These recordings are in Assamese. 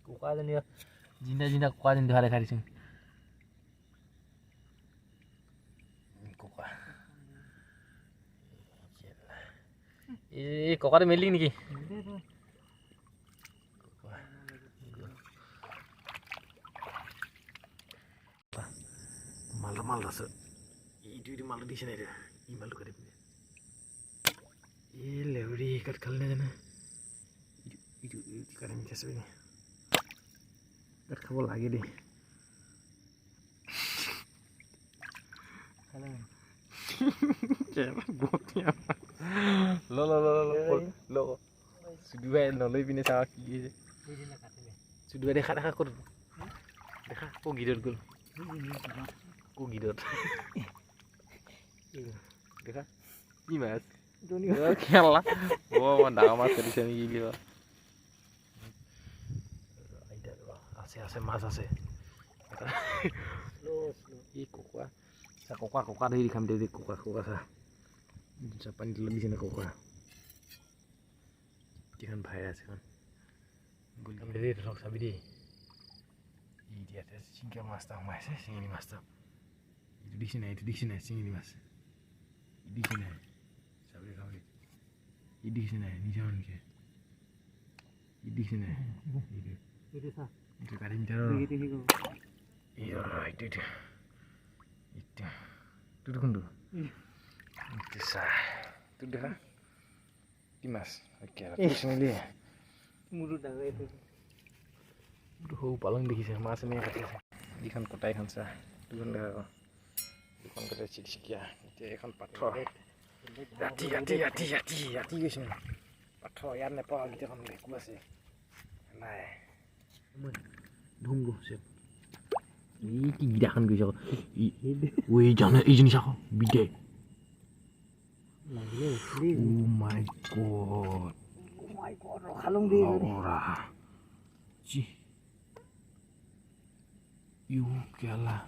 কোকাজনী জিন্দা জিন্দা কোকাজনী ধৰা দেখা দিছোঁ কোকা এই কোকাটো মেলি নেকি মালটো মাল আছে এইটো মালটো দিছে নাই ই মালটো কাটি পিনে এই লেউৰি কাট খালে নে জানে এইটো কাটি মিঠা আছে কাট খাব লাগে দেই চুডুৱাই নলৈ পিনে চাওঁ কি চুডুৱাই দেখা দেখা ক'ত দেখা ক'ৰ গীতত গ'ল ক'ৰ গীতত দেখা কি মাছ খেলা ডাঙৰ মাছ কাটিছে নেকি আছে আছে মাছ আছে এই কুকুৰা চা কুকুৰা ধৰি খাম দে কুকুৰা চা পানী তলত দিছে নে কুকুৰা এখন ভাই আছে এখন গুলি খাম দে ধৰক চাবি দেই ইয়াতে চিংগা মাছটা সোমাইছে চিঙিনি মাছটা এইটো দিছে নাই চিঙিনি মাছ দিছে নাই চাবি খাবি ই দিছে নাই নিজে নেকি ই দিছে নাই এইটো কাটি মিটাৰ এইটো কোনটো চা তোৰ দেখা কি মাছ সৰু পালং দেখিছে মাছ এনেকৈ কাটি আছে যিখন কটাইখন চা দুখন দেখা আকৌ দুখন কটাই চিকিয়া এতিয়া এখন পাথৰ ৰাতি গৈছে পাথৰ ইয়াত নেপাওঁ গীটাখন ভেকু আছে নাই ধুমগো এই কি গীটাখন গৈছে আকৌ এই জানে এইজনী চাক বিদে Oh my god. Rokhalong di. Ora. Ci. Yu kela.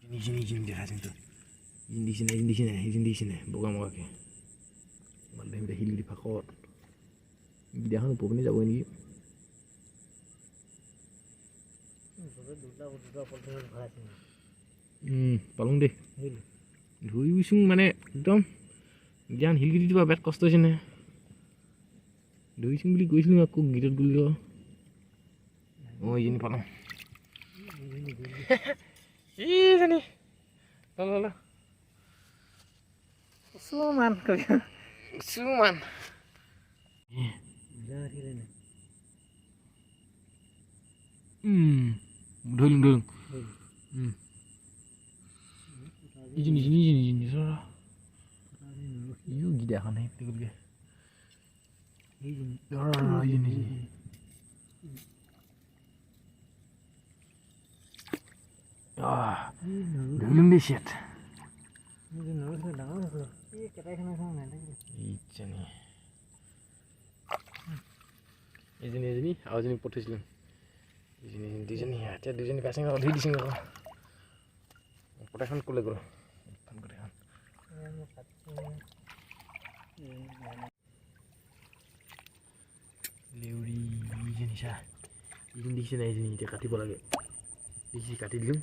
Ini dia hasil tu. Ini di sini. Bukan mau ke. Malah dah hilang di pakot. Dia kan pun ni jauh ni. Palung deh. Dui wisung mana ekdom. Jangan hilir itu apa kos tu sini. Doi sing beli gue sini aku gidat dulu. Oh ini palung. Ih sini. Lalu. Suman kau. Suman. Dulu. Ini salah. Yu gida kan naik pikir dia. Ini. Belum deh shit. Ini. Awak ini potes lem. Di sini ya. Di sini pasang kalau di sini kalau. Potesan kulit kalau. Leuri ini sah. Ini di sini dia kati bola lagi. Di sini kati dulu.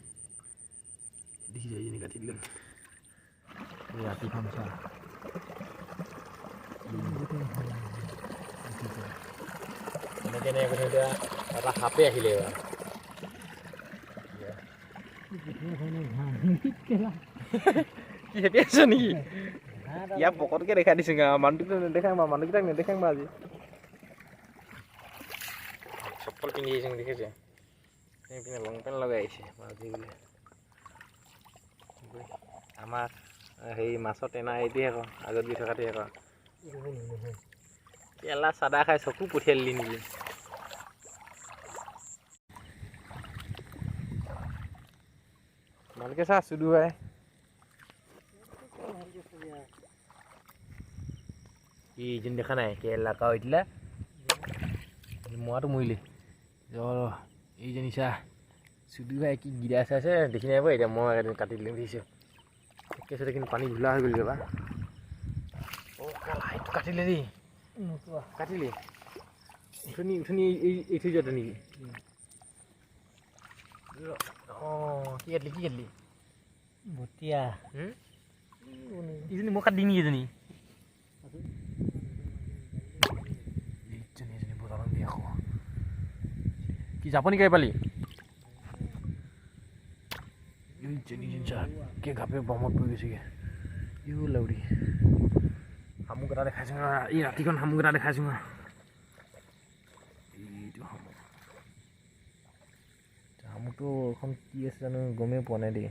Di sini kati dulu. Ini hati kamu sah. Ini kena yang sudah arah HP hilang. Iya biasa nih. Ya pokoknya dekak di sini mandu kita dekang aja. Chapel tinggi sing dikit ya. Ini punya longpen lo guys, maju boleh. Sama hei masuk tena itu ya kok, agak bisa kata ya kok. Yalah sadar kayak soku putih lini. Malah kesah sudah. Ih jende kana kela kau itla. Muat muili. Jo এই জিনিসা শুধু ভাই কি গিরা আছে দেখিনি আইব এটা মই কাটি দিলাম দিছো কেঁচুতে কিন্তু পানী ঘোলা হৈ গ'লগৈ বা অ' কলা এইটো কাটিলে দেই কাটিলে উঠনি এই থৈ যোৱাটো নেকি অঁ কি কাটিলি বটিয়া ইজনী মই কাটি দিম নেকি এজনী বজাৰত দি আকৌ কি জাপানী কাই পালি কে ঘাপে বমত পৰি গৈছেগৈ ইউ লাউৰি শামুক এটা দেখাইছোঁ এই ৰাতিখন শামুক এটা দেখাইছোঁ এইটো শামুক শামুকটো এখন কি আছে জানো গমেই পোৱা নাই দেই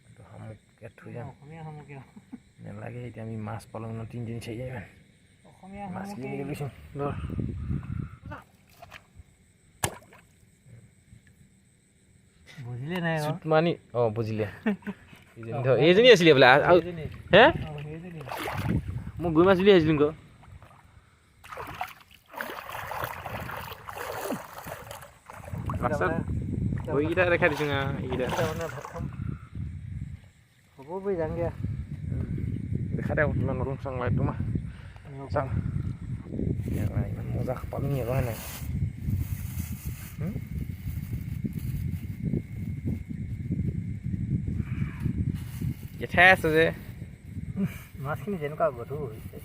এইটো শামুক ইয়াত থৈ যাম নেলাগে এতিয়া আমি মাছ পালং ন 3 চাৰি যাম মাছ কিনি লৈছোঁ ধৰ বুজিলে নাই মানি অঁ বুজিলে এইজনী আছিলে বোলে হে মই গৈ মাছ বুলি আহিছিলোঁ আকৌ লাষ্টত ভৰিকেইটা দেখাই দিছোঁ এইকেইটা ভাত খাম হ'ব বৈ যামগৈ দেখা দে কিমান নতুন চাং লাইট তোমাৰ চাং ইমান মজা পাবি আকৌ হয় নাই জেঠাই আছে যে মাছখিনি যেনেকুৱা গধুৰ হৈছে